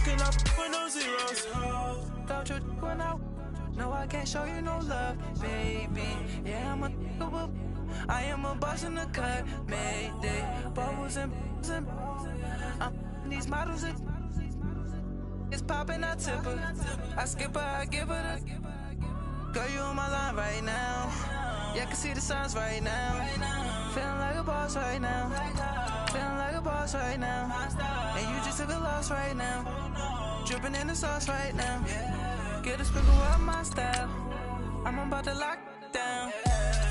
cannot with no zeros. Don't you when no, I can't show you no love, baby. Yeah, I am a boss in the cut, mayday. Bubbles and these models it's popping, I tip her. I skip her, I give her the. Girl, you on my line right now. Yeah, I can see the signs right now. Feeling like a boss right now. Feeling like a boss right now. And you just took a loss right now. Dripping in the sauce right now. Get a sprinkle of my style. I'm about to lock down.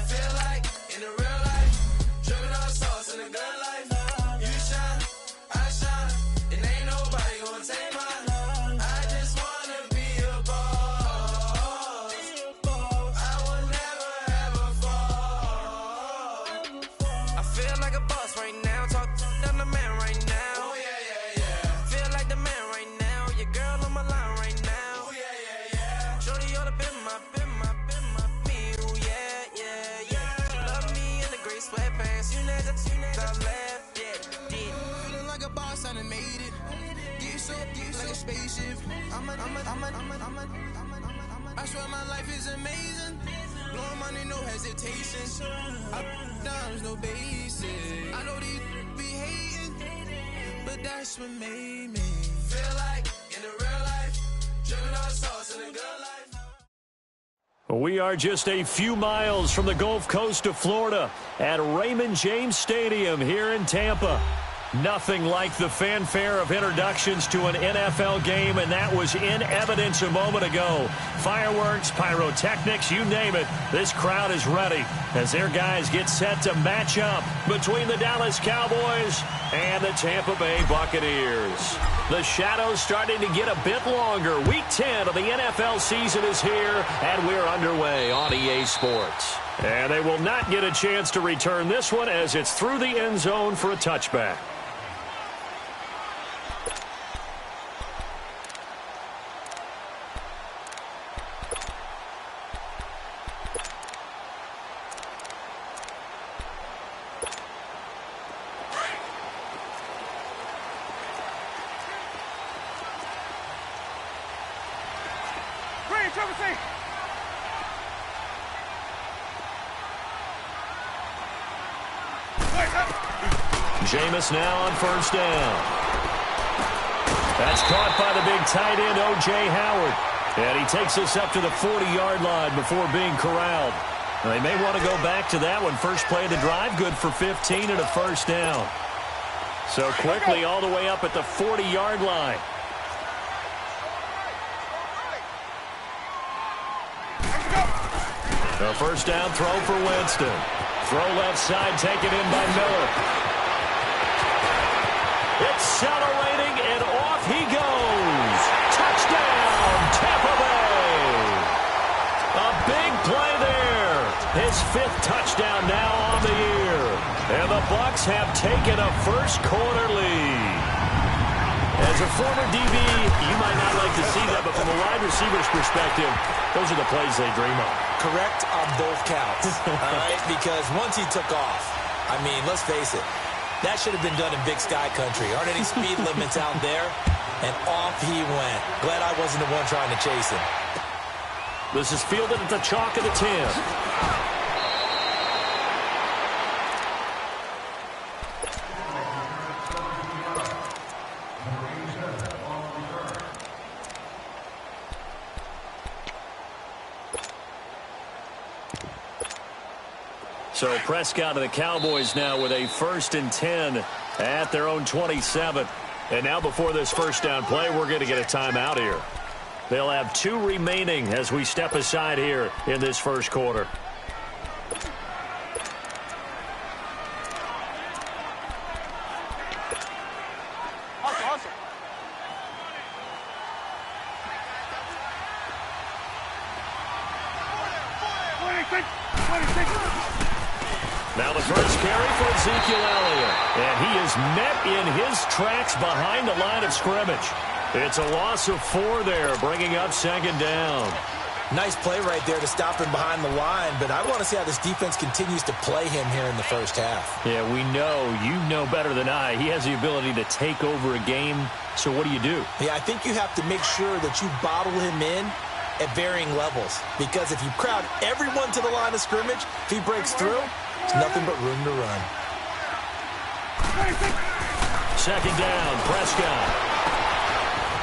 Feel like in the real life, dripping on sauce in the good life. You shine, I shine, and ain't nobody gonna take mine. I just wanna be a boss. I will never ever fall. I feel like a boss right now. Talk to the man right now. Oh yeah, yeah, yeah. Feel like the man right now. Your girl on my line right now. Oh yeah, yeah, yeah. Shorty oughta been my me. Oh yeah, yeah, yeah. Love me in the gray sweatpants. You never left, yeah. Feeling like a boss, I done made it. Get so like a spaceship. I swear my life is amazing. Blowing money, no hesitation. I down, no basic. I know these be hating, but that's what made me feel like in the real life, dripping on sauce in the good life. We are just a few miles from the Gulf Coast of Florida at Raymond James Stadium here in Tampa. Nothing like the fanfare of introductions to an NFL game, and that was in evidence a moment ago. Fireworks, pyrotechnics, you name it. This crowd is ready as their guys get set to match up between the Dallas Cowboys and the Tampa Bay Buccaneers. The shadows starting to get a bit longer. Week 10 of the NFL season is here, and we're underway on EA Sports. And they will not get a chance to return this one as it's through the end zone for a touchback. Jameis now on first down. That's caught by the big tight end, O.J. Howard. And he takes us up to the 40-yard line before being corralled. Now, they may want to go back to that one. First play of the drive, good for 15 and a first down. So quickly all the way up at the 40-yard line. A first down throw for Winston. Throw left side, taken in by Miller. Accelerating, and off he goes. Touchdown, Tampa Bay. A big play there. His 5th touchdown now on the year. And the Bucs have taken a first quarter lead. As a former DB, you might not like to see that, but from a wide receiver's perspective, those are the plays they dream of. Correct on both counts, all right? Because once he took off, I mean, let's face it, that should have been done in Big Sky Country. Aren't any speed limits out there? And off he went. Glad I wasn't the one trying to chase him. This is fielded at the chalk of the 10. So Prescott and the Cowboys now with a 1st and 10 at their own 27. And now before this first down play, we're going to get a timeout here. They'll have 2 remaining as we step aside here in this first quarter. Awesome. Now the first carry for Ezekiel Elliott. And he is met in his tracks behind the line of scrimmage. It's a loss of 4 there, bringing up 2nd down. Nice play right there to stop him behind the line, but I want to see how this defense continues to play him here in the first half. Yeah, we know. You know better than I. He has the ability to take over a game, so what do you do? Yeah, I think you have to make sure that you bottle him in at varying levels, because if you crowd everyone to the line of scrimmage, if he breaks through, there's nothing but room to run. Second down, Prescott.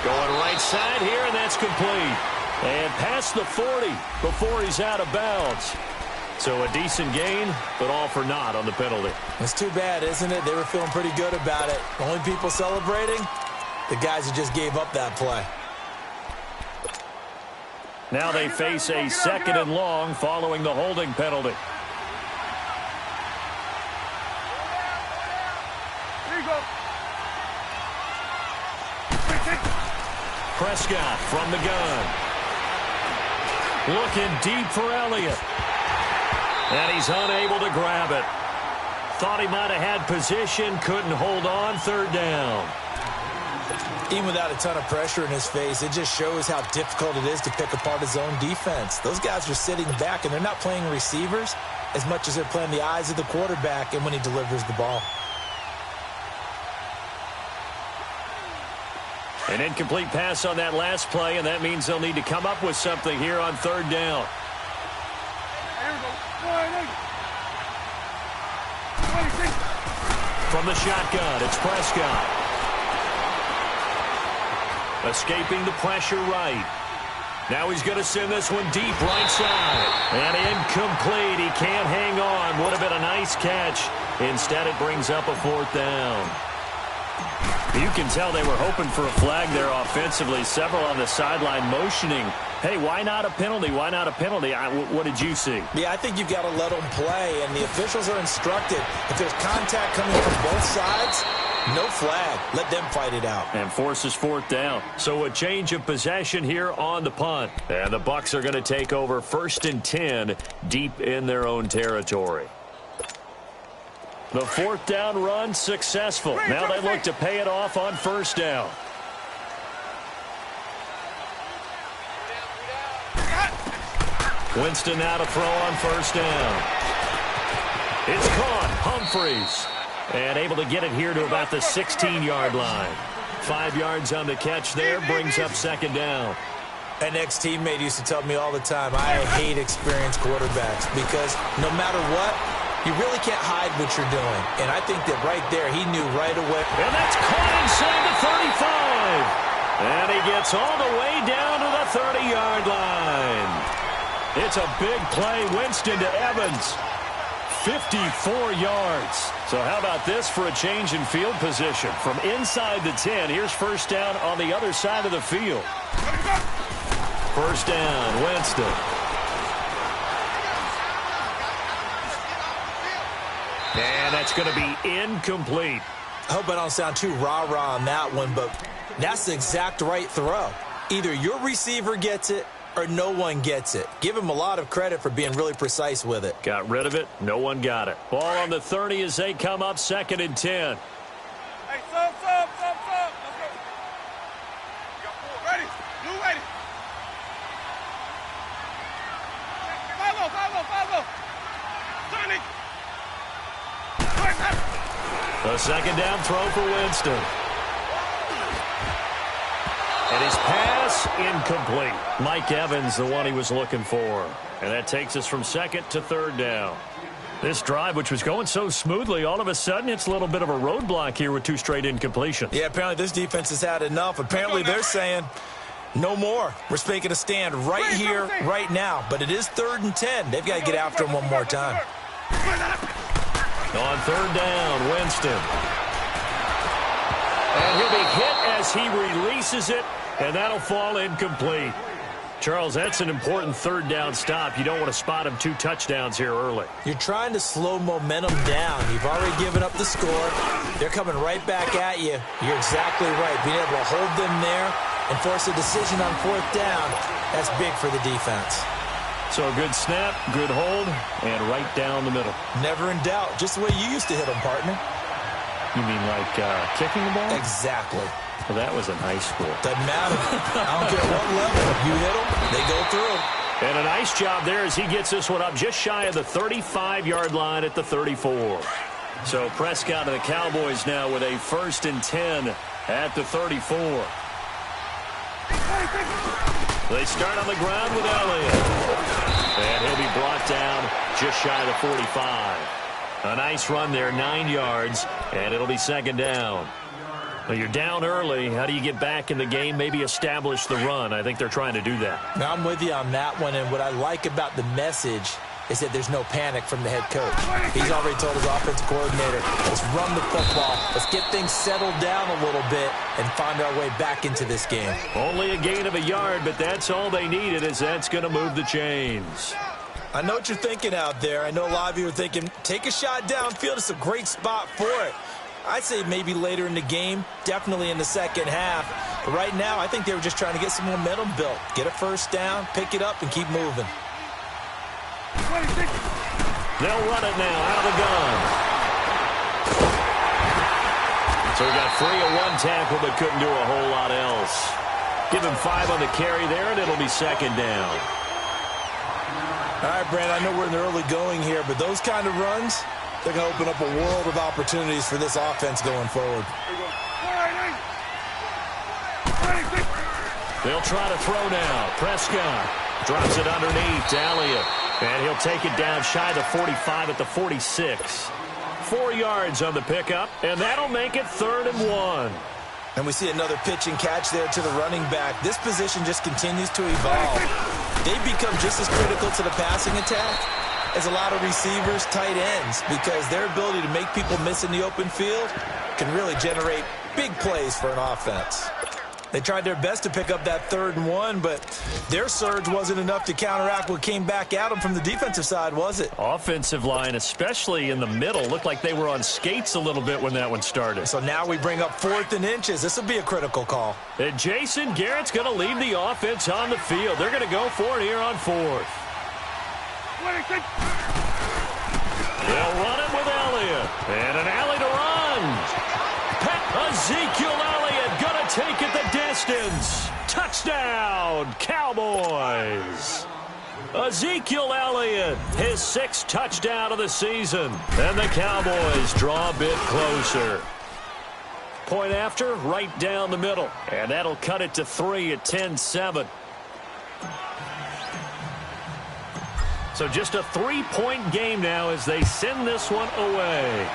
Going right side here, and that's complete. And past the 40 before he's out of bounds. So a decent gain, but all for naught on the penalty. It's too bad, isn't it? They were feeling pretty good about it. The only people celebrating, the guys who just gave up that play. Now they face a second and long following the holding penalty. Prescott from the gun. Looking deep for Elliott. And he's unable to grab it. Thought he might have had position, couldn't hold on, third down. Even without a ton of pressure in his face, it just shows how difficult it is to pick apart his own defense. Those guys are sitting back, and they're not playing receivers as much as they're playing the eyes of the quarterback and when he delivers the ball. An incomplete pass on that last play, and that means they'll need to come up with something here on third down. From the shotgun, it's Prescott. Escaping the pressure right. Now he's going to send this one deep right side. And incomplete. He can't hang on. Would have been a nice catch. Instead, it brings up a fourth down. You can tell they were hoping for a flag there offensively. Several on the sideline motioning. Hey, why not a penalty? Why not a penalty? What did you see? Yeah, I think you've got to let them play, and the officials are instructed. If there's contact coming from both sides, no flag. Let them fight it out. And forces fourth down. So a change of possession here on the punt. And the Bucs are going to take over 1st and 10 deep in their own territory. The fourth down run successful. Now they look to pay it off on first down. Winston now to throw on first down. It's caught. Humphreys. And able to get it here to about the 16-yard line. 5 yards on the catch there. Brings up second down. An ex-teammate used to tell me all the time, I hate experienced quarterbacks because no matter what, you really can't hide what you're doing. And I think that right there, he knew right away. And that's caught inside the 35. And he gets all the way down to the 30-yard line. It's a big play. Winston to Evans. 54 yards. So how about this for a change in field position? From inside the 10, here's first down on the other side of the field. First down, Winston. And that's going to be incomplete. I hope I don't sound too rah-rah on that one, but that's the exact right throw. Either your receiver gets it or no one gets it. Give him a lot of credit for being really precise with it. Got rid of it. No one got it. Ball on the 30 as they come up 2nd and 10. Hey, sub. Let's go. You got 4. Ready. Blue ready. Follow. Sonic. A second down throw for Winston. And his pass incomplete. Mike Evans, the one he was looking for. And that takes us from 2nd to 3rd down. This drive, which was going so smoothly, all of a sudden it's a little bit of a roadblock here with 2 straight incompletions. Yeah, apparently this defense has had enough. Apparently they're saying no more. We're making a stand right here, right now. But it is 3rd and 10. They've got to get after him one more time. On 3rd down, Winston. And he'll be hit as he releases it, and that'll fall incomplete. Charles, that's an important 3rd down stop. You don't want to spot him 2 touchdowns here early. You're trying to slow momentum down. You've already given up the score. They're coming right back at you. You're exactly right. Being able to hold them there and force a decision on 4th down, that's big for the defense. So a good snap, good hold, and right down the middle. Never in doubt. Just the way you used to hit them, partner. You mean like kicking the ball? Exactly. Well, that was in high school. Doesn't matter. I don't care what level. You hit them, they go through. And a nice job there as he gets this one up just shy of the 35-yard line at the 34. So Prescott and the Cowboys now with a 1st and 10 at the 34. They start on the ground with Elliott. And he'll be brought down just shy of the 45. A nice run there, 9 yards, and it'll be 2nd down. Well, you're down early. How do you get back in the game, maybe establish the run? I think they're trying to do that. Now, I'm with you on that one, and what I like about the message is that there's no panic from the head coach. He's already told his offensive coordinator, let's run the football, let's get things settled down a little bit and find our way back into this game. Only a gain of a yard, but that's all they needed, as that's going to move the chains. I know what you're thinking out there. I know a lot of you are thinking, take a shot downfield. It's a great spot for it. I'd say maybe later in the game, definitely in the second half. But right now, I think they were just trying to get some momentum built. Get a 1st down, pick it up, and keep moving. They'll run it now out of the gun. So he got free of 1 tackle, but couldn't do a whole lot else. Give him 5 on the carry there, and it'll be 2nd down. All right, Brand, I know we're in the early going here, but those kind of runs, they're going to open up a world of opportunities for this offense going forward. They'll try to throw now. Prescott drops it underneath to Elliott, and he'll take it down shy of the 45 at the 46. 4 yards on the pickup, and that'll make it 3rd and 1. And we see another pitch and catch there to the running back. This position just continues to evolve. They've become just as critical to the passing attack as a lot of receivers, tight ends, because their ability to make people miss in the open field can really generate big plays for an offense. They tried their best to pick up that 3rd and 1, but their surge wasn't enough to counteract what came back at them from the defensive side, was it? Offensive line, especially in the middle, looked like they were on skates a little bit when that one started. So now we bring up 4th and inches. This will be a critical call. And Jason Garrett's going to lead the offense on the field. They're going to go for it here on 4th. They'll run it with Elliott. And an alley to run. Ezekiel Elliott going to take it the distance. Touchdown, Cowboys. Ezekiel Elliott, his 6th touchdown of the season. And the Cowboys draw a bit closer. Point after, right down the middle. And that'll cut it to 3 at 10-7. So just a 3-point game now as they send this one away.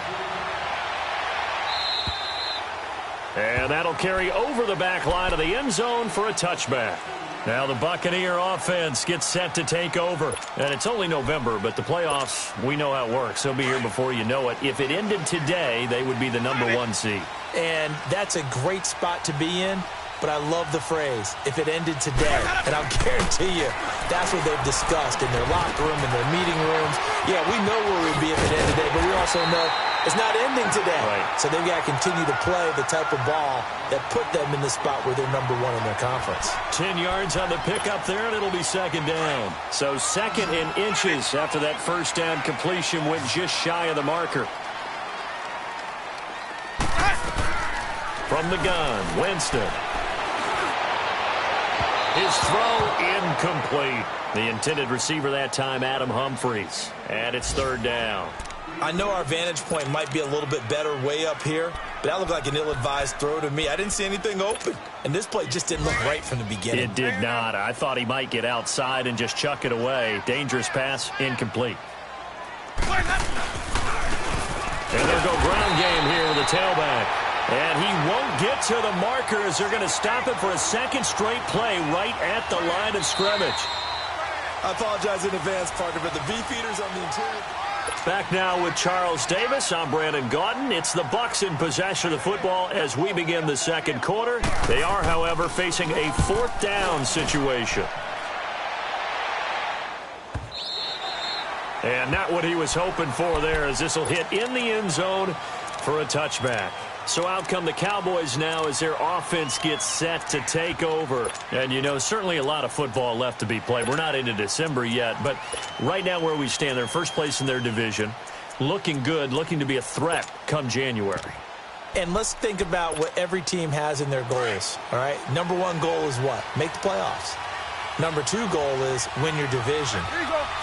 And that'll carry over the back line of the end zone for a touchback. Now the Buccaneer offense gets set to take over. And it's only November, but the playoffs, we know how it works. They'll be here before you know it. If it ended today, they would be the #1 seed. And that's a great spot to be in. But I love the phrase, if it ended today. And I'll guarantee you, that's what they've discussed in their locker room, in their meeting rooms. Yeah, we know where we'd be if it ended today, but we also know it's not ending today. Right. So they've got to continue to play the type of ball that put them in the spot where they're #1 in their conference. 10 yards on the pickup there, and it'll be 2nd down. So 2nd in inches after that 1st down completion went just shy of the marker. From the gun, Winston. His throw incomplete. The intended receiver that time, Adam Humphries. And it's 3rd down. I know our vantage point might be a little bit better way up here, but that looked like an ill-advised throw to me. I didn't see anything open. And this play just didn't look right from the beginning. It did not. I thought he might get outside and just chuck it away. Dangerous pass, incomplete. And they'll go ground game here with the tailback. And he won't get to the marker as they're going to stop it for a 2nd straight play right at the line of scrimmage. I apologize in advance, partner, but the beefeater's on the interior. Back now with Charles Davis. I'm Brandon Gaudin. It's the Bucs in possession of the football as we begin the 2nd quarter. They are, however, facing a 4th down situation. And not what he was hoping for there, as this will hit in the end zone for a touchback. So out come the Cowboys now as their offense gets set to take over. And, you know, certainly a lot of football left to be played. We're not into December yet, but right now where we stand, they're first place in their division, looking good, looking to be a threat come January. And let's think about what every team has in their goals, all right? #1 goal is what? Make the playoffs. Number 2 goal is win your division.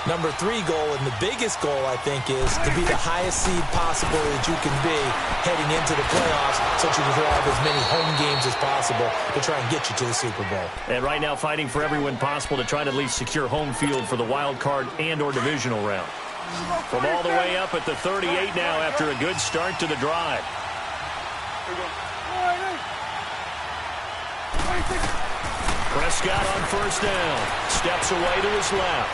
Number 3 goal, and the biggest goal, I think, is to be the highest seed possible that you can be heading into the playoffs so that you can have as many home games as possible to try and get you to the Super Bowl. And right now fighting for every win possible to try to at least secure home field for the wild card and or divisional round. From all the way up at the 38 now after a good start to the drive. Prescott on first down. Steps away to his left.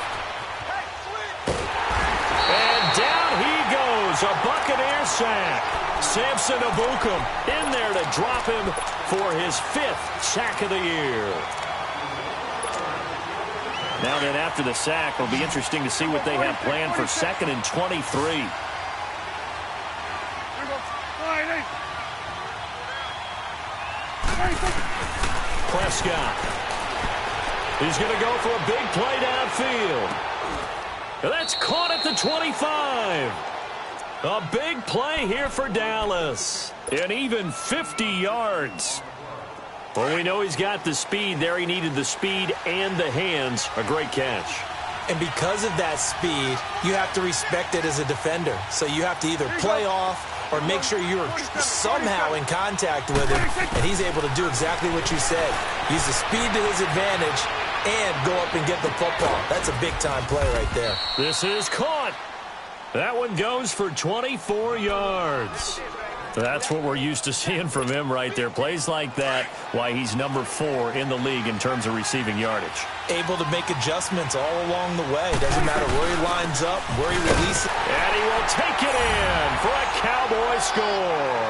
And down he goes. A Buccaneer sack. Samson Ebukam in there to drop him for his 5th sack of the year. Now then, after the sack, it'll be interesting to see what they have planned for 2nd and 23. Prescott. He's going to go for a big play downfield. That's caught at the 25. A big play here for Dallas. And even 50 yards. Well, we know he's got the speed there. He needed the speed and the hands. A great catch. And because of that speed, you have to respect it as a defender. So you have to either play off or make sure you're somehow in contact with him, and he's able to do exactly what you said. Use the speed to his advantage and go up and get the football. That's a big-time play right there. This is caught. That one goes for 24 yards. That's what we're used to seeing from him right there. Plays like that, why he's number 4 in the league in terms of receiving yardage. Able to make adjustments all along the way. Doesn't matter where he lines up, where he releases. And he will take it in for a Cowboy score.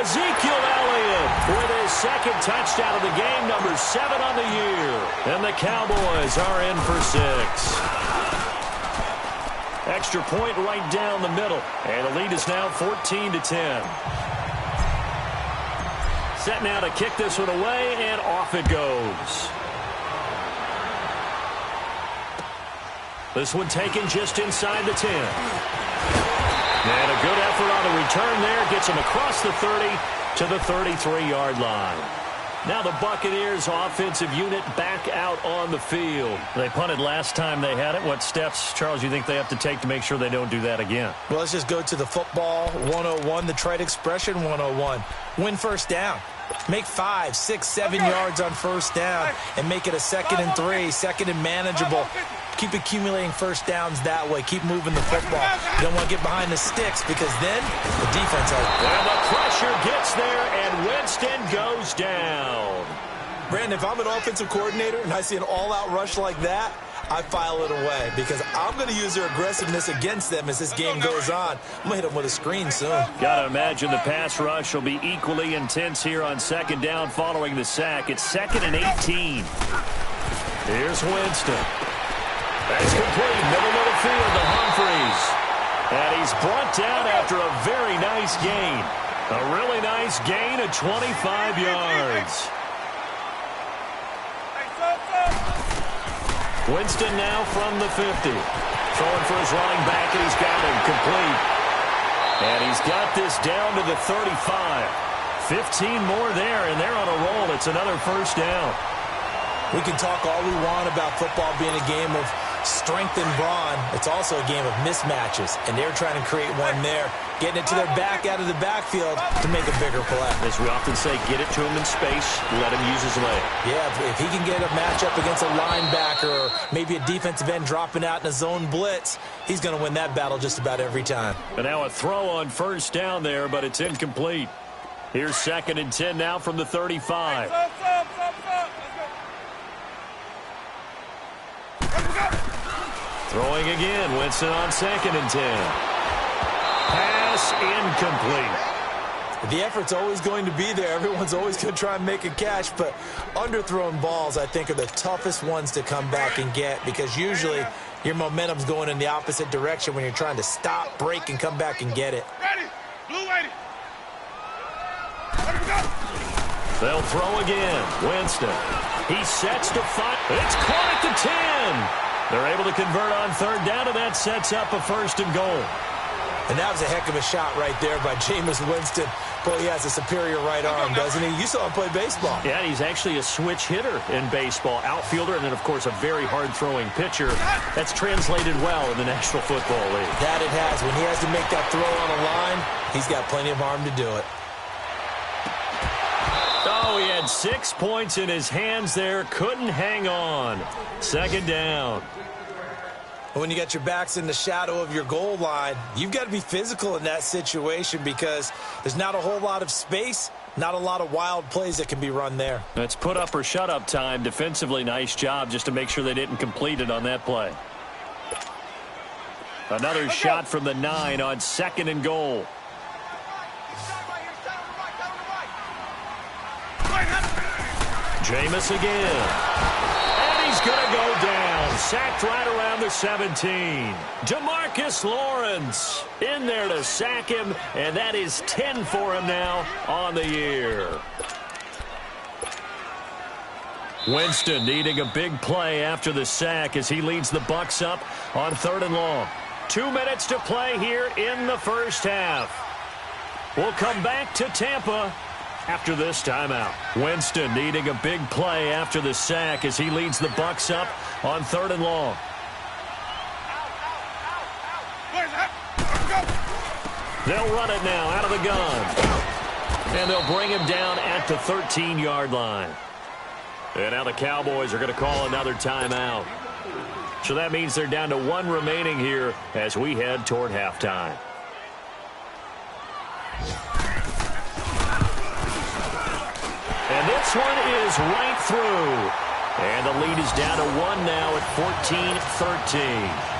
Ezekiel Elliott with his 2nd touchdown of the game, number 7 on the year. And the Cowboys are in for 6. Extra point right down the middle. And the lead is now 14-10. Set now to kick this one away, and off it goes. This one taken just inside the 10. And a good effort on the return there. Gets him across the 30 to the 33-yard line. Now the Buccaneers offensive unit back out on the field. They punted last time they had it. What steps, Charles, you think they have to take to make sure they don't do that again? Well, let's just go to the football 101, the trite expression 101. Win first down. Make 5, 6, 7 yards on first down and make it a 2nd and 3, 2nd and manageable. Keep accumulating first downs that way. Keep moving the football. You don't want to get behind the sticks because then the defense has... And the pressure gets there, and Winston goes down. Brandon, if I'm an offensive coordinator and I see an all-out rush like that, I file it away because I'm going to use their aggressiveness against them as this game goes on. I'm going to hit them with a screen soon. Got to imagine the pass rush will be equally intense here on 2nd down following the sack. It's 2nd and 18. Here's Winston. That's complete. Middle of the field to Humphreys. And he's brought down after a very nice gain. A really nice gain of 25 yards. Winston now from the 50. Throwing for his running back, and he's got him complete. And he's got this down to the 35. 15 more there, and they're on a roll. It's another first down. We can talk all we want about football being a game of strength and brawn. It's also a game of mismatches, and they're trying to create one there, getting it to their back out of the backfield to make a bigger play. As we often say, get it to him in space, let him use his leg. Yeah, if he can get a matchup against a linebacker or maybe a defensive end dropping out in a zone blitz, he's going to win that battle just about every time. And now a throw on first down there, but it's incomplete. Here's 2nd and 10 now from the 35. Throwing again, Winston on 2nd and 10. Pass incomplete. The effort's always going to be there. Everyone's always going to try and make a catch, but underthrown balls, I think, are the toughest ones to come back and get because usually your momentum's going in the opposite direction when you're trying to stop, break, and come back and get it. Ready. Blue ready. They'll throw again. Winston. He sets to 5. It's caught at the 10. They're able to convert on 3rd down, and that sets up a 1st and goal. And that was a heck of a shot right there by Jameis Winston. Boy, he has a superior right arm, doesn't he? You saw him play baseball. Yeah, he's actually a switch hitter in baseball. Outfielder, and then, of course, a very hard-throwing pitcher. That's translated well in the National Football League. That it has. When he has to make that throw on a line, he's got plenty of arm to do it. Oh, he had 6 points in his hands there. Couldn't hang on. Second down. When you got your backs in the shadow of your goal line, you've got to be physical in that situation because there's not a whole lot of space, not a lot of wild plays that can be run there. That's put up or shut up time. Defensively, nice job just to make sure they didn't complete it on that play. Another shot from the 9 on 2nd and goal. Jameis again. And he's going to go down. Sacked right around the 17. DeMarcus Lawrence in there to sack him, and that is 10 for him now on the year. Winston needing a big play after the sack as he leads the Bucs up on 3rd and long. 2 minutes to play here in the first half. We'll come back to Tampa after this timeout. Winston needing a big play after the sack as he leads the Bucs up on 3rd and long. They'll run it now out of the gun. And they'll bring him down at the 13-yard line. And now the Cowboys are going to call another timeout. So that means they're down to 1 remaining here as we head toward halftime. And this one is right through. And the lead is down to 1 now at 14-13.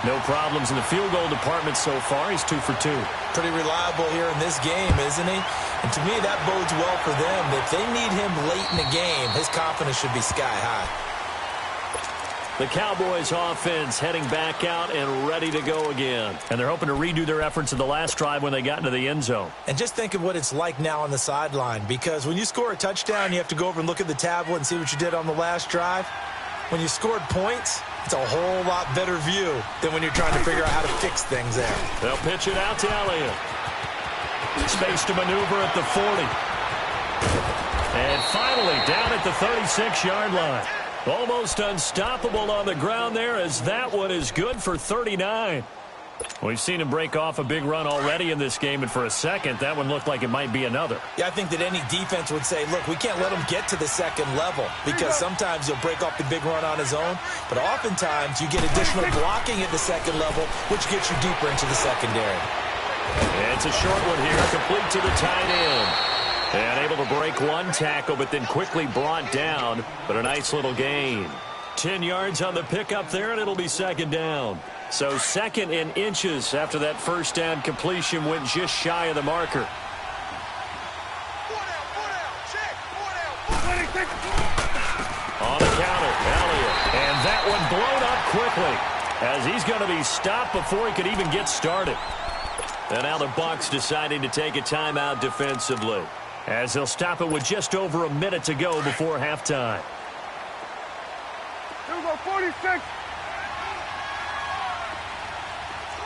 No problems in the field goal department so far. He's 2 for 2. Pretty reliable here in this game, isn't he? And to me, that bodes well for them. If they need him late in the game, his confidence should be sky high. The Cowboys offense heading back out and ready to go again. And they're hoping to redo their efforts in the last drive when they got into the end zone. And just think of what it's like now on the sideline, because when you score a touchdown, you have to go over and look at the tablet and see what you did on the last drive. When you scored points, it's a whole lot better view than when you're trying to figure out how to fix things there. They'll pitch it out to Elliott. Space to maneuver at the 40. And finally down at the 36-yard line. Almost unstoppable on the ground there as that one is good for 39. We've seen him break off a big run already in this game, and for a second, that one looked like it might be another. Yeah, I think that any defense would say, look, we can't let him get to the second level because sometimes he'll break off the big run on his own, but oftentimes you get additional blocking at the second level, which gets you deeper into the secondary. And it's a short one here, complete to the tight end. And able to break one tackle, but then quickly brought down. But a nice little gain. 10 yards on the pickup there, and it'll be second down. So 2nd in inches after that first down completion went just shy of the marker. On the counter, Elliott. And that one blown up quickly as he's going to be stopped before he could even get started. And now the Bucs deciding to take a timeout defensively, as they'll stop it with just over a minute to go before halftime. Here we go, 46.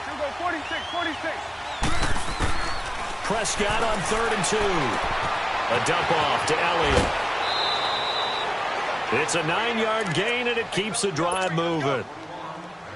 Here we go, 46, 46. Prescott on 3rd and 2. A dump off to Elliott. It's a 9-yard gain, and it keeps the drive moving.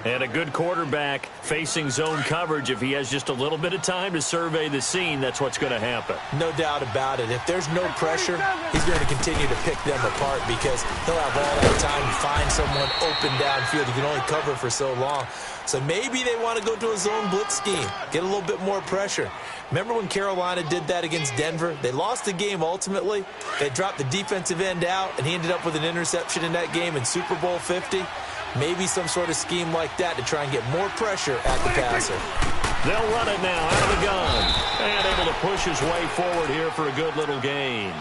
And a good quarterback facing zone coverage. If he has just a little bit of time to survey the scene, that's what's going to happen. No doubt about it. If there's no pressure, he's going to continue to pick them apart because he'll have all that time to find someone open downfield. He can only cover for so long. So maybe they want to go to a zone blitz scheme, get a little bit more pressure. Remember when Carolina did that against Denver? They lost the game ultimately. They dropped the defensive end out, and he ended up with an interception in that game in Super Bowl 50. Maybe some sort of scheme like that to try and get more pressure at the passer. They'll run it now out of the gun. And able to push his way forward here for a good little gain.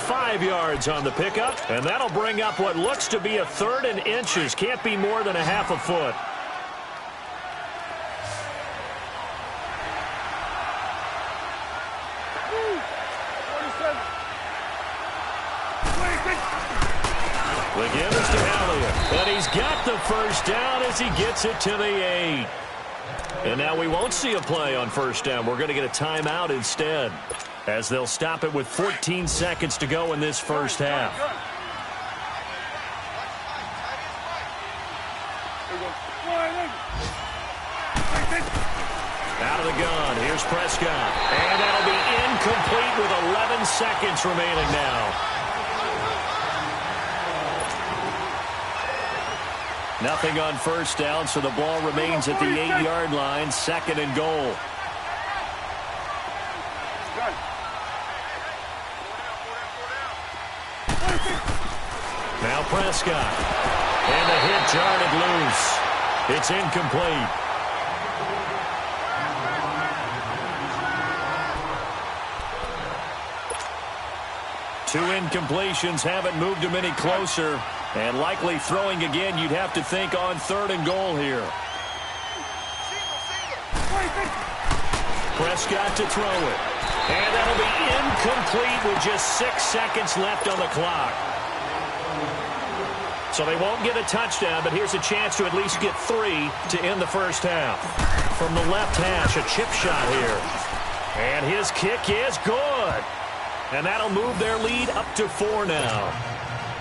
5 yards on the pickup. And that'll bring up what looks to be a 3rd and inches. Can't be more than a half a foot. The give is to Elliott. And he's got the first down as he gets it to the 8. And now we won't see a play on first down. We're going to get a timeout instead, as they'll stop it with 14 seconds to go in this first half. Out of the gun, here's Prescott. And that'll be incomplete with 11 seconds remaining now. Nothing on first down, so the ball remains at the 8-yard line, 2nd and goal. Now Prescott. And the hit jarred it loose. It's incomplete. Two incompletions haven't moved him any closer. And likely throwing again, you'd have to think on 3rd and goal here. Prescott to throw it. And that'll be incomplete with just 6 seconds left on the clock. So they won't get a touchdown, but here's a chance to at least get 3 to end the first half. From the left hash, a chip shot here. And his kick is good. And that'll move their lead up to 4 now.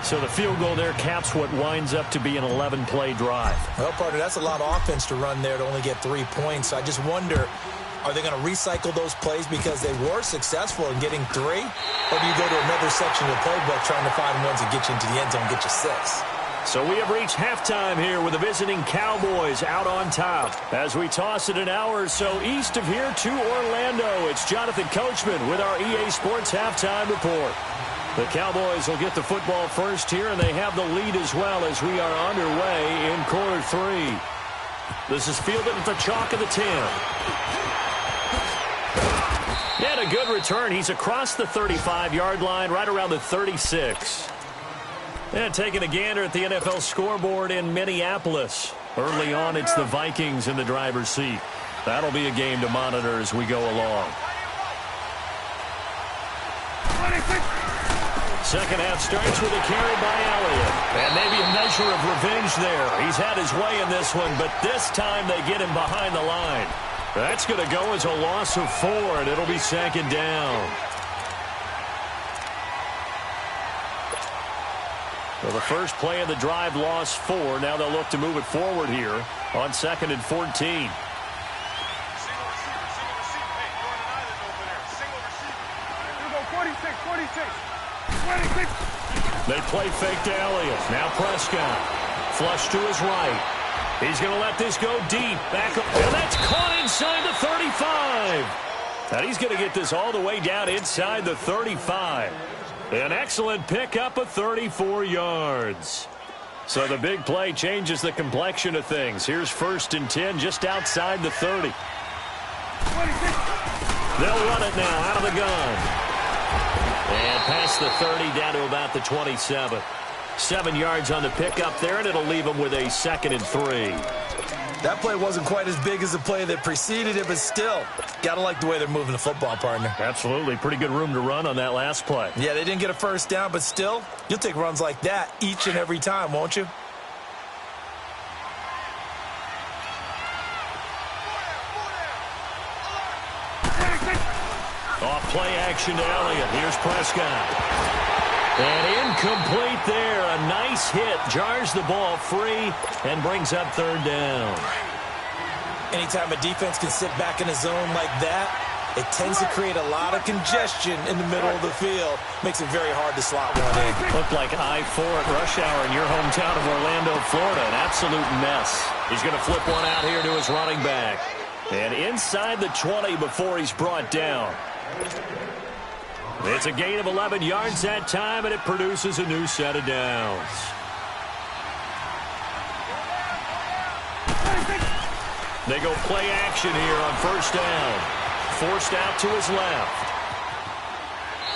So the field goal there caps what winds up to be an 11-play drive. Well, partner, that's a lot of offense to run there to only get 3 points. I just wonder, are they going to recycle those plays because they were successful in getting 3? Or do you go to another section of the playbook trying to find ones that get you into the end zone, get you 6? So we have reached halftime here with the visiting Cowboys out on top. As we toss it an hour or so east of here to Orlando, it's Jonathan Coachman with our EA Sports Halftime Report. The Cowboys will get the football first here, and they have the lead as well as we are underway in quarter 3. This is fielded at the chalk of the 10. And a good return. He's across the 35-yard line, right around the 36. And taking a gander at the NFL scoreboard in Minneapolis. Early on, it's the Vikings in the driver's seat. That'll be a game to monitor as we go along. Second half starts with a carry by Elliott. And maybe a measure of revenge there. He's had his way in this one, but this time they get him behind the line. That's going to go as a loss of 4, and it'll be 2nd down. Well, the first play of the drive lost 4. Now they'll look to move it forward here on 2nd and 14. They play fake to Elliott. Now Prescott. Flush to his right. He's going to let this go deep. Back up. And that's caught inside the 35. And he's going to get this all the way down inside the 35. An excellent pickup of 34 yards. So the big play changes the complexion of things. Here's 1st and 10 just outside the 30. They'll run it now out of the gun. And past the 30 down to about the 27. 7 yards on the pickup there, and it'll leave them with a 2nd and 3. That play wasn't quite as big as the play that preceded it, but still, got to like the way they're moving the football, partner. Absolutely. Pretty good room to run on that last play. Yeah, they didn't get a first down, but still, you'll take runs like that each and every time, won't you? Off play action to Elliott. Here's Prescott. And incomplete there. A nice hit. Jars the ball free and brings up 3rd down. Anytime a defense can sit back in a zone like that, it tends to create a lot of congestion in the middle of the field. Makes it very hard to slot one in. Looked like I-4 at rush hour in your hometown of Orlando, Florida. An absolute mess. He's going to flip one out here to his running back. And inside the 20 before he's brought down. It's a gain of 11 yards that time, and it produces a new set of downs. They go play action here on 1st down. Forced out to his left.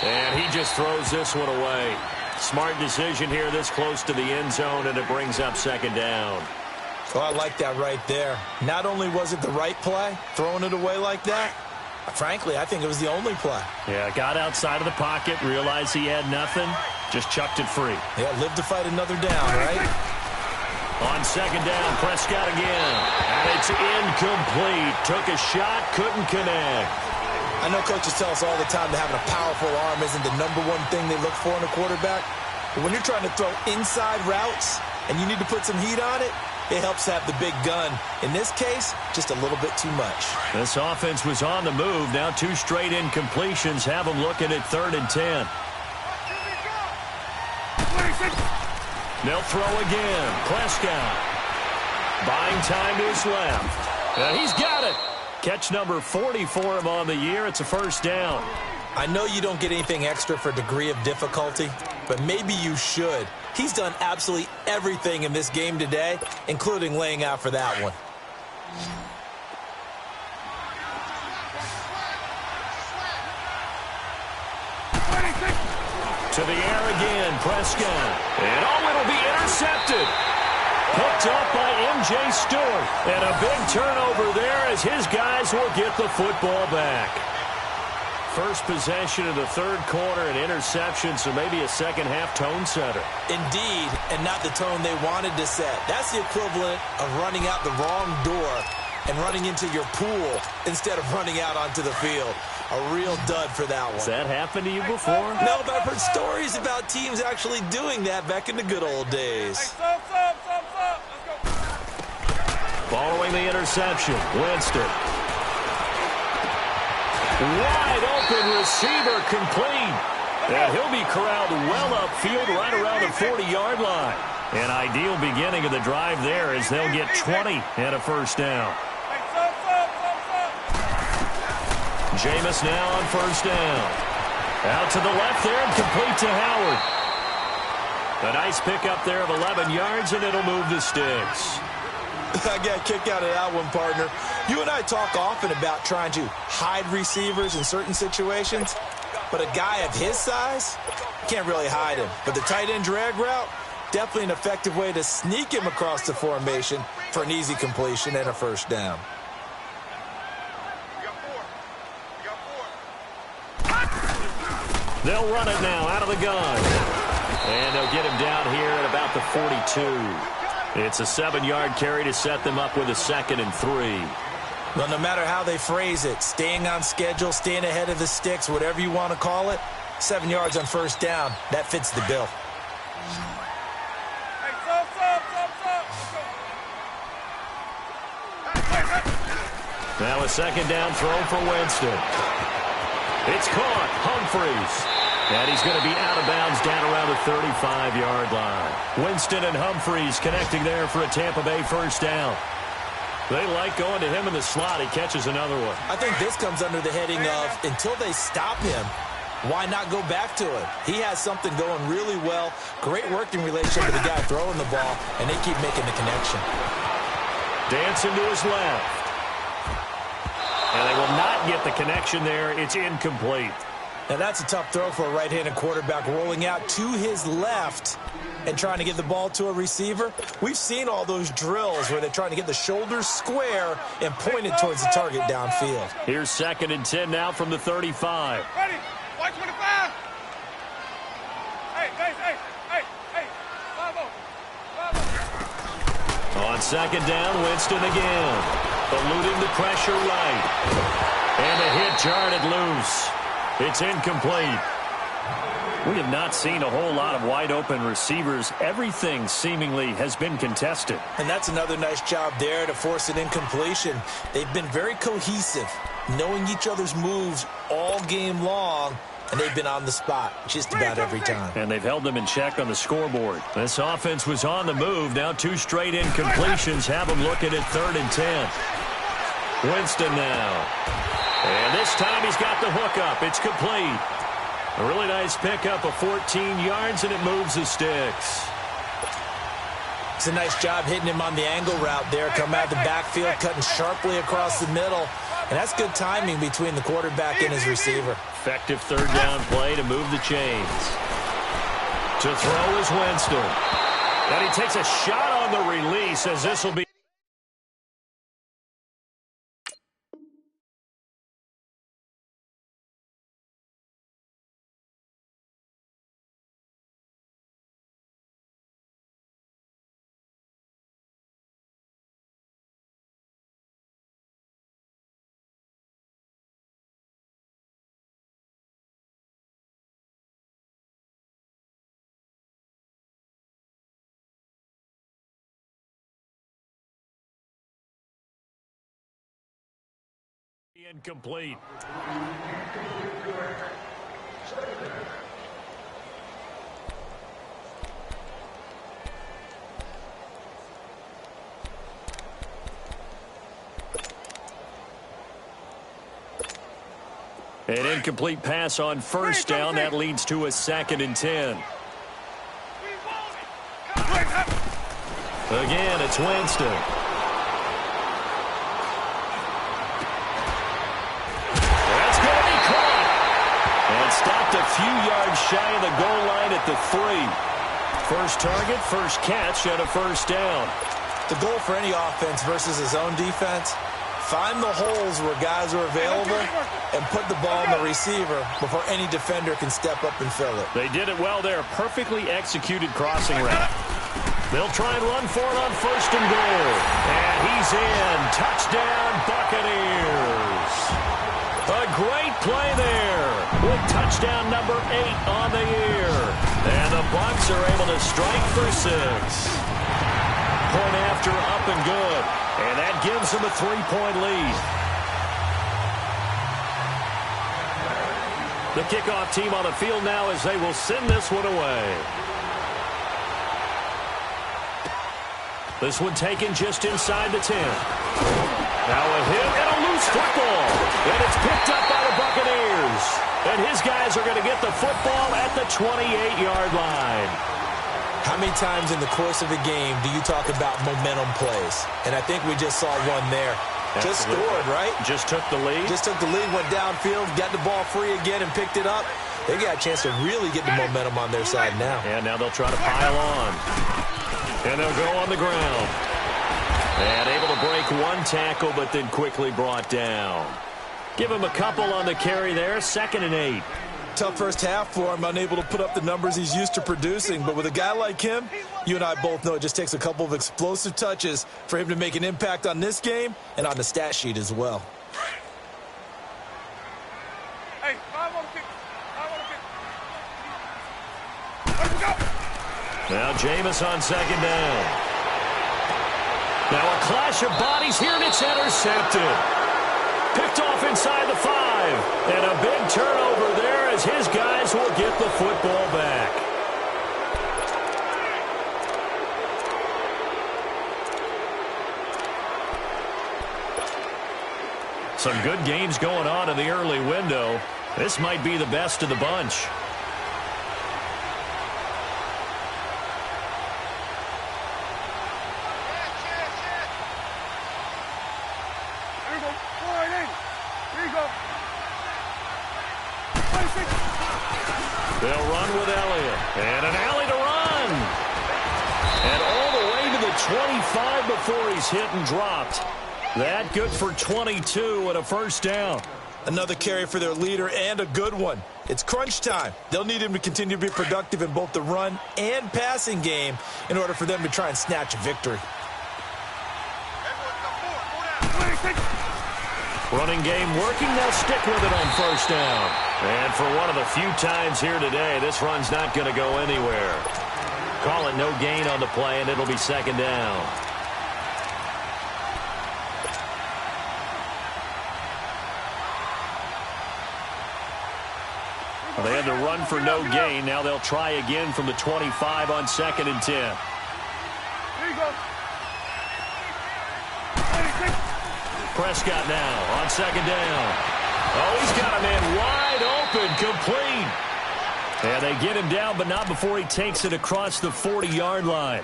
And he just throws this one away. Smart decision here this close to the end zone, and it brings up 2nd down. Oh, I like that right there. Not only was it the right play, throwing it away like that, frankly, I think it was the only play. Yeah, got outside of the pocket, realized he had nothing, just chucked it free. Yeah, live to fight another down, right? On second down, Prescott again. And it's incomplete. Took a shot, couldn't connect. I know coaches tell us all the time that having a powerful arm isn't the #1 thing they look for in a quarterback. But when you're trying to throw inside routes and you need to put some heat on it, it helps have the big gun. In this case, just a little bit too much. This offense was on the move. Now 2 straight incompletions have them looking at 3rd and 10. They'll throw again. Prescott. Buying time to his left. And he's got it. Catch number 40 for him on the year. It's a first down. I know you don't get anything extra for degree of difficulty, but maybe you should. He's done absolutely everything in this game today, including laying out for that one. To the air again, Prescott. And it'll be intercepted. Picked up by M.J. Stewart. And a big turnover there as his guys will get the football back. First possession of the 3rd quarter, an interception, so maybe a second-half tone setter. Indeed, and not the tone they wanted to set. That's the equivalent of running out the wrong door and running into your pool instead of running out onto the field. A real dud for that one. Has that happened to you before? No, but I've heard stories about teams actually doing that back in the good old days. Following the interception, Winston. Wide open receiver complete. And he'll be corralled well upfield right around the 40-yard line. An ideal beginning of the drive there as they'll get 20 and a first down. Jameis now on first down. Out to the left there and complete to Howard. A nice pickup there of 11 yards, and it'll move the sticks. I got a kick out of that one, partner. You and I talk often about trying to hide receivers in certain situations, but a guy of his size, can't really hide him. But the tight end drag route, definitely an effective way to sneak him across the formation for an easy completion and a first down. They'll run it now out of the gun. And they'll get him down here at about the 42. It's a 7-yard carry to set them up with a 2nd and 3. Well, no matter how they phrase it, staying on schedule, staying ahead of the sticks, whatever you want to call it, 7 yards on first down, that fits the bill. Now a 2nd down throw for Winston. It's caught. Humphreys. And he's going to be out of bounds down around the 35-yard line. Winston and Humphreys connecting there for a Tampa Bay first down. They like going to him in the slot. He catches another one. I think this comes under the heading of, until they stop him, why not go back to it? He has something going really well. Great working relationship with the guy throwing the ball, and they keep making the connection. Dancing to his left. And they will not get the connection there. It's incomplete. Now that's a tough throw for a right-handed quarterback, rolling out to his left and trying to get the ball to a receiver. We've seen all those drills where they're trying to get the shoulders square and point it towards the target downfield. Here's 2nd and 10 now from the 35. Ready? White 25. Hey. 5-0. On 2nd down, Winston again. Eluding the pressure right. And a hit jarred loose. It's incomplete. We have not seen a whole lot of wide-open receivers. Everything seemingly has been contested. And that's another nice job there to force an incompletion. They've been very cohesive, knowing each other's moves all game long, and they've been on the spot just about every time. And they've held them in check on the scoreboard. This offense was on the move. Now 2 straight incompletions have them looking at 3rd and 10. Winston now. And this time he's got the hookup. It's complete. A really nice pickup of 14 yards, and it moves the sticks. It's a nice job hitting him on the angle route there. Come out of the backfield, cutting sharply across the middle. And that's good timing between the quarterback and his receiver. Effective 3rd down play to move the chains. To throw is Winston. And he takes a shot on the release as this will be Incomplete. An incomplete pass on first down. That leads to a 2nd and 10. Again, it's Winston. That's going to be caught. And stopped a few yards shy of the goal line at the 3. First target, first catch, and a first down. The goal for any offense versus his own defense, find the holes where guys are available and put the ball in the receiver before any defender can step up and fill it. They did it well there. Perfectly executed crossing route. They'll try and run for it on 1st and goal. And he's in. Touchdown, Buccaneers. A great play there with touchdown number 8 on the year. And the Bucs are able to strike for 6. Point after up and good. And that gives them a 3-point lead. The kickoff team on the field now as they will send this one away. This one taken just inside the 10. Now a hit and a loose football. And it's picked up by the Buccaneers. And his guys are going to get the football at the 28-yard line. How many times in the course of a game do you talk about momentum plays? And I think we just saw one there. Absolutely. Just scored, right? Just took the lead. Just took the lead, went downfield, got the ball free again and picked it up. They got a chance to really get the momentum on their side now. And now they'll try to pile on. And they'll go on the ground. And able to break one tackle, but then quickly brought down. Give him a couple on the carry there. 2nd and 8. Tough first half for him, unable to put up the numbers he's used to producing. But with a guy like him, you and I both know it just takes a couple of explosive touches for him to make an impact on this game and on the stat sheet as well. Hey, I want to kick. Let's go. Now Jameis on 2nd down. Now a clash of bodies here, and it's intercepted. Picked off inside the 5. And a big turnover there as his guys will get the football back. Some good games going on in the early window. This might be the best of the bunch. They'll run with Elliott. And an alley to run. And all the way to the 25 before he's hit and dropped. That good for 22 and a first down. Another carry for their leader and a good one. It's crunch time. They'll need him to continue to be productive in both the run and passing game in order for them to try and snatch a victory. Running game working. They'll stick with it on first down. And for one of the few times here today, this run's not going to go anywhere. Call it no gain on the play, and it'll be 2nd down. They had to run for no gain. Now they'll try again from the 25 on 2nd and 10. Here you go. Prescott now on 2nd down. Oh, he's got a man wide open, complete. And they get him down, but not before he takes it across the 40-yard line.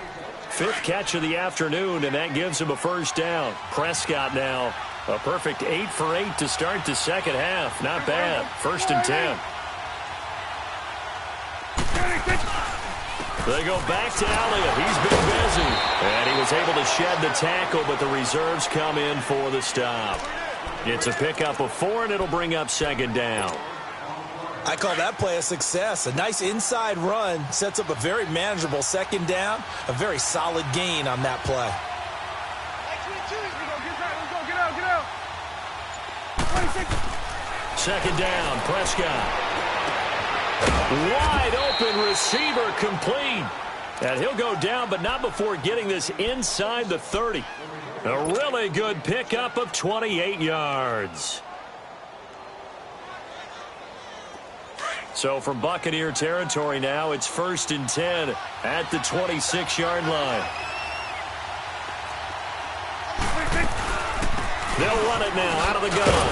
5th catch of the afternoon, and that gives him a first down. Prescott now, a perfect 8 for 8 to start the second half. Not bad. 1st and 10. They go back to Elliott. He's been busy. And he was able to shed the tackle, but the reserves come in for the stop. It's a pickup of 4, and it'll bring up 2nd down. I call that play a success. A nice inside run sets up a very manageable 2nd down. A very solid gain on that play. Second down, Prescott. Wide open receiver, complete. And he'll go down, but not before getting this inside the 30. A really good pickup of 28 yards. So from Buccaneer territory now, it's 1st and 10 at the 26-yard line. They'll run it now out of the gun.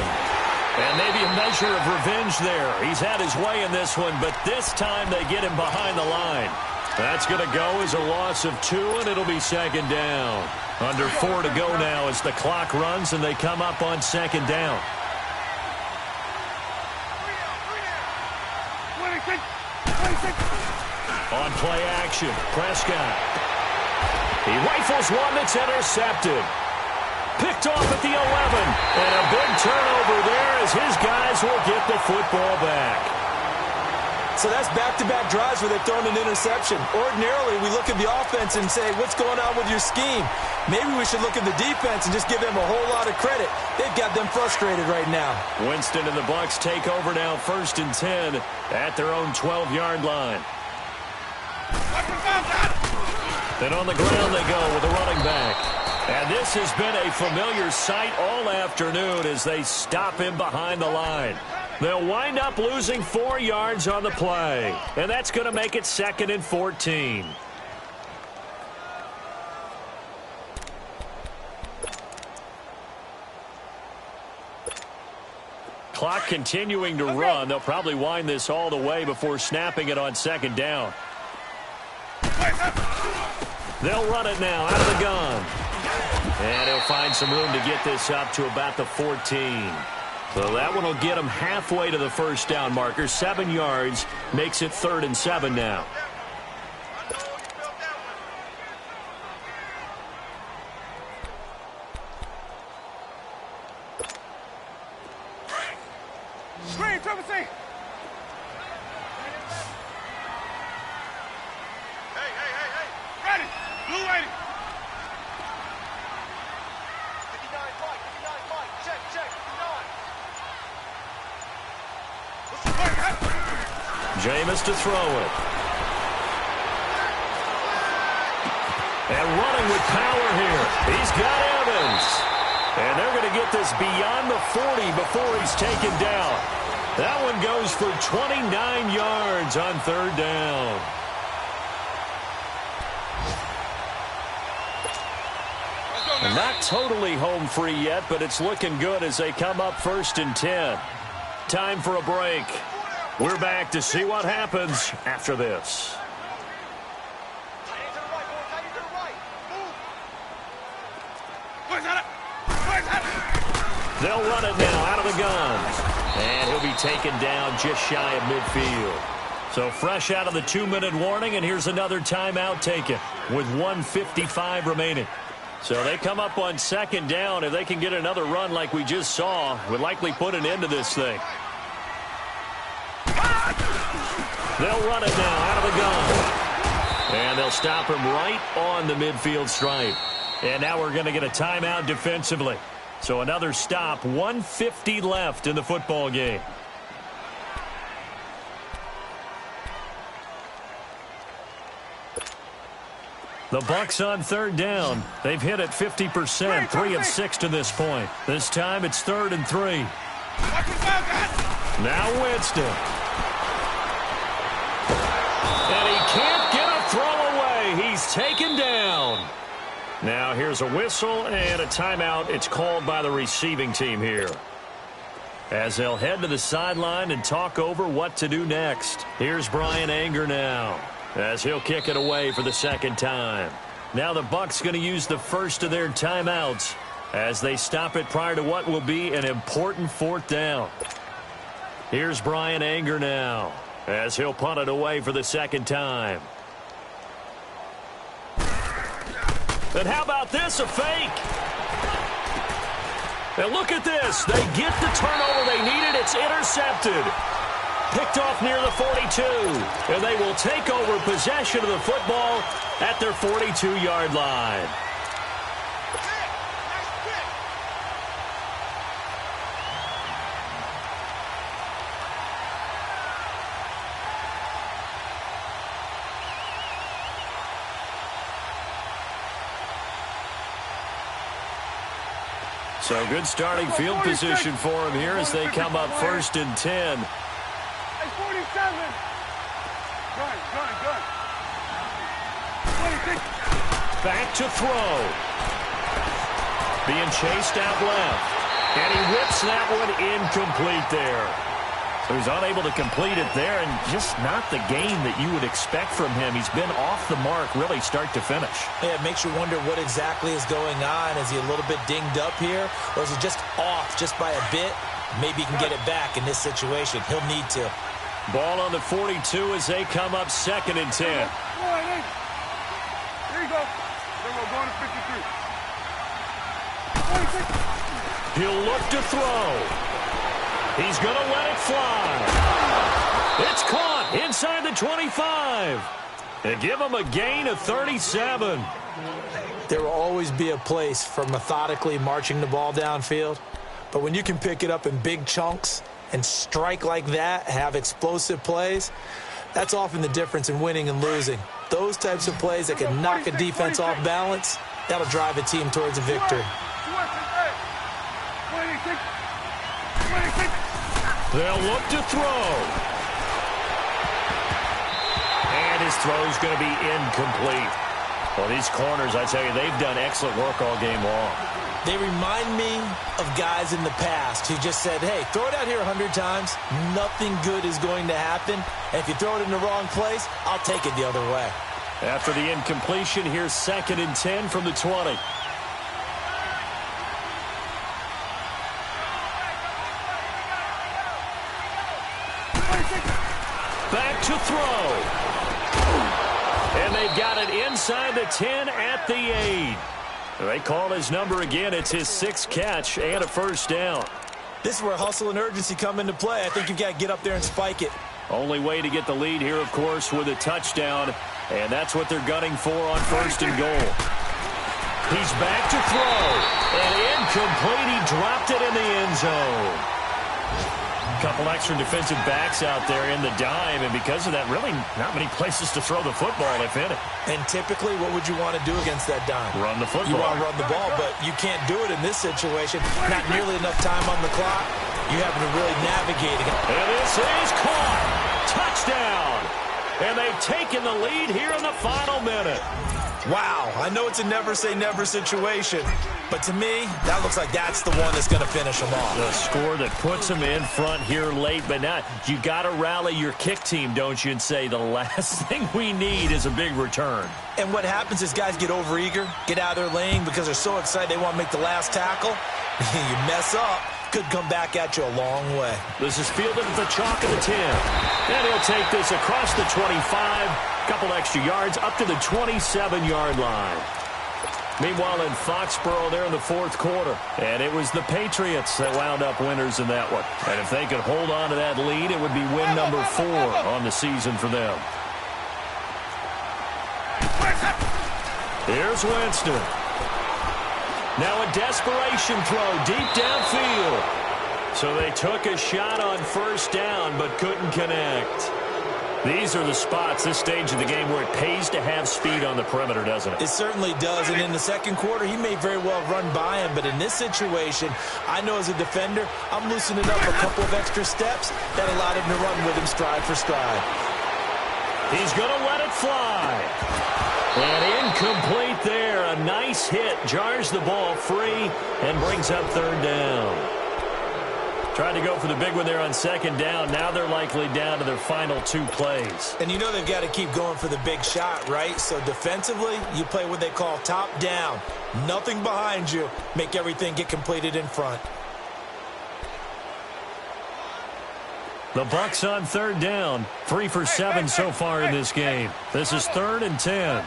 And maybe a measure of revenge there. He's had his way in this one, but this time they get him behind the line. That's going to go as a loss of 2, and it'll be 2nd down. Under 4 to go now as the clock runs, and they come up on 2nd down. On play action, Prescott. He rifles one that's intercepted. Picked off at the 11. And a big turnover there as his guys will get the football back. So that's back-to-back drives where they've thrown an interception. Ordinarily, we look at the offense and say, what's going on with your scheme? Maybe we should look at the defense and just give them a whole lot of credit. They've got them frustrated right now. Winston and the Bucs take over now 1st and 10 at their own 12-yard line. Then on the ground they go with a running back. And this has been a familiar sight all afternoon as they stop him behind the line. They'll wind up losing 4 yards on the play. And that's going to make it 2nd and 14. Clock continuing to run. They'll probably wind this all the way before snapping it on 2nd down. They'll run it now out of the gun. And he'll find some room to get this up to about the 14. So that one will get him halfway to the 1st down marker. 7 yards makes it 3rd and 7 now. Screen, Triple C. Hey. Ready. Blue 80. 59 Mike. Check. 59. Jameis to throw it. And running with power here. He's got Evans. And they're going to get this beyond the 40 before he's taken down. That one goes for 29 yards on 3rd down. Not totally home free yet, but it's looking good as they come up 1st and 10. Time for a break. We're back to see what happens after this. They'll run it now out of the gun. And he'll be taken down just shy of midfield. So fresh out of the 2-minute warning, and here's another timeout taken with 1:55 remaining. So they come up on 2nd down. If they can get another run like we just saw, would likely put an end to this thing. They'll run it now out of the gun. And they'll stop him right on the midfield stripe. And now we're going to get a timeout defensively. So another stop, 1:50 left in the football game. The Bucs on 3rd down. They've hit it 50%, 3 of 6 to this point. This time it's 3rd and 3. Now Winston. And he can't get a throw away. He's taken down. Now here's a whistle and a timeout. It's called by the receiving team here, as they'll head to the sideline and talk over what to do next. Here's Brian Anger now, as he'll kick it away for the 2nd time. Now the Bucs going to use the first of their timeouts as they stop it prior to what will be an important 4th down. Here's Brian Anger now, as he'll punt it away for the 2nd time. And how about this, a fake? And look at this. They get the turnover they needed. It's intercepted. Picked off near the 42. And they will take over possession of the football at their 42-yard line. So good starting field position for him here as they come up 1st and 10. Gun. 26. Back to throw. Being chased out left. And he whips that one incomplete there. So he's unable to complete it there, and just not the game that you would expect from him. He's been off the mark really start to finish. Yeah, it makes you wonder what exactly is going on. Is he a little bit dinged up here, or is he just off just by a bit? Maybe he can get it back in this situation. He'll need to. Ball on the 42 as they come up 2nd and 10. Here you go. Then we're going to 53. 26. He'll look to throw. He's going to let it fly. It's caught inside the 25. And give him a gain of 37. There will always be a place for methodically marching the ball downfield. But when you can pick it up in big chunks and strike like that, have explosive plays, that's often the difference in winning and losing. Those types of plays that can knock a defense off balance, that'll drive a team towards a victory. 26. They'll look to throw. And his throw's going to be incomplete. Well, these corners, I tell you, they've done excellent work all game long. They remind me of guys in the past who just said, hey, throw it out here 100 times. Nothing good is going to happen. And if you throw it in the wrong place, I'll take it the other way. After the incompletion, here's 2nd and 10 from the 20. Back to throw. And they've got it inside the 10 at the 8. They call his number again. It's his 6th catch and a first down. This is where hustle and urgency come into play. I think you've got to get up there and spike it. Only way to get the lead here, of course, with a touchdown. And that's what they're gunning for on 1st and goal. He's back to throw. And incomplete. He dropped it in the end zone. Couple extra defensive backs out there in the dime, and because of that, really not many places to throw the football, if any. And typically, what would you want to do against that dime? Run the football. You want to run the ball, but you can't do it in this situation. Not nearly enough time on the clock. You have to really navigate it. And this is caught. Touchdown. And they've taken the lead here in the final minute. Wow, I know it's a never-say-never situation, but to me, that looks like that's the one that's going to finish them off. The score that puts them in front here late, but now you got to rally your kick team, don't you, and say the last thing we need is a big return. And what happens is guys get overeager, get out of their lane because they're so excited they want to make the last tackle. You mess up, could come back at you a long way. This is fielded at the chalk of the 10. And he'll take this across the 25. Couple extra yards up to the 27-yard line. Meanwhile, in Foxborough, they're in the 4th quarter. And it was the Patriots that wound up winners in that one. And if they could hold on to that lead, it would be win number 4 on the season for them. Here's Winston. Now a desperation throw deep downfield. So they took a shot on 1st down, but couldn't connect. These are the spots, this stage of the game, where it pays to have speed on the perimeter, doesn't it? It certainly does, and in the 2nd quarter, he may very well run by him, but in this situation, I know as a defender, I'm loosening up a couple of extra steps that allowed him to run with him stride for stride. He's going to let it fly. And incomplete there. A nice hit, jars the ball free, and brings up 3rd down. Tried to go for the big one there on 2nd down. Now they're likely down to their final 2 plays. And you know they've got to keep going for the big shot, right? So defensively, you play what they call top down. Nothing behind you. Make everything get completed in front. The Bucs on 3rd down. 3 for 7 so far in this game. This is 3rd and 10.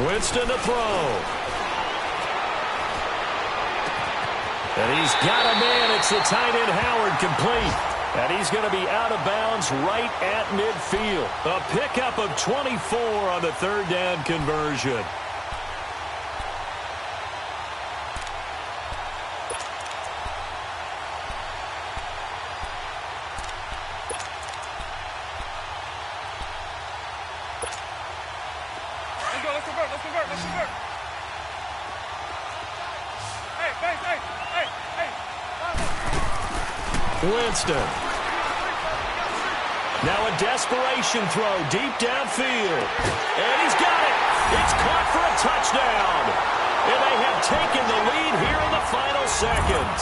Winston to throw. And he's got a man. It's the tight end Howard, complete. And he's going to be out of bounds right at midfield. A pickup of 24 on the 3rd down conversion. Let's convert. Hey. Winston Now a desperation throw deep downfield. And he's got it. It's caught for a touchdown. And they have taken the lead here in the final seconds.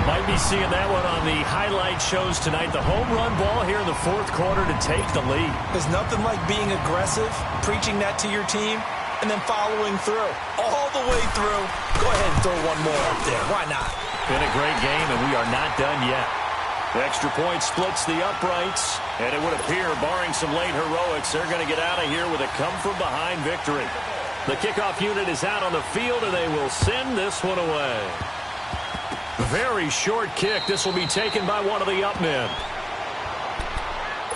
Might be seeing that one on the highlight shows tonight. The home run ball here in the fourth quarter to take the lead. There's nothing like being aggressive, preaching that to your team, and then following through. All the way through. Go ahead and throw one more up there. Why not? Been a great game, and we are not done yet. The extra point splits the uprights, and it would appear, barring some late heroics, they're going to get out of here with a come-from-behind victory. The kickoff unit is out on the field, and they will send this one away. Very short kick. This will be taken by one of the up men.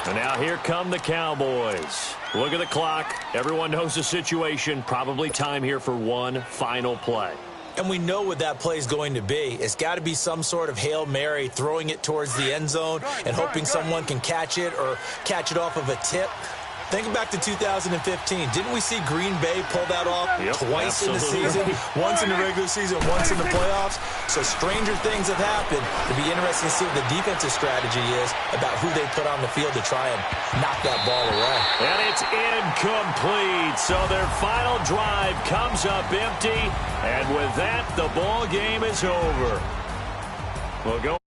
And now here come the Cowboys. Look at the clock. Everyone knows the situation. Probably time here for one final play. And we know what that play is going to be. It's got to be some sort of Hail Mary, throwing it towards the end zone and hoping someone can catch it or catch it off of a tip. Think back to 2015. Didn't we see Green Bay pull that off twice in the season? Once in the regular season, once in the playoffs. So stranger things have happened. It'll be interesting to see what the defensive strategy is about who they put on the field to try and knock that ball away. And it's incomplete. So their final drive comes up empty. And with that, the ball game is over. We'll go.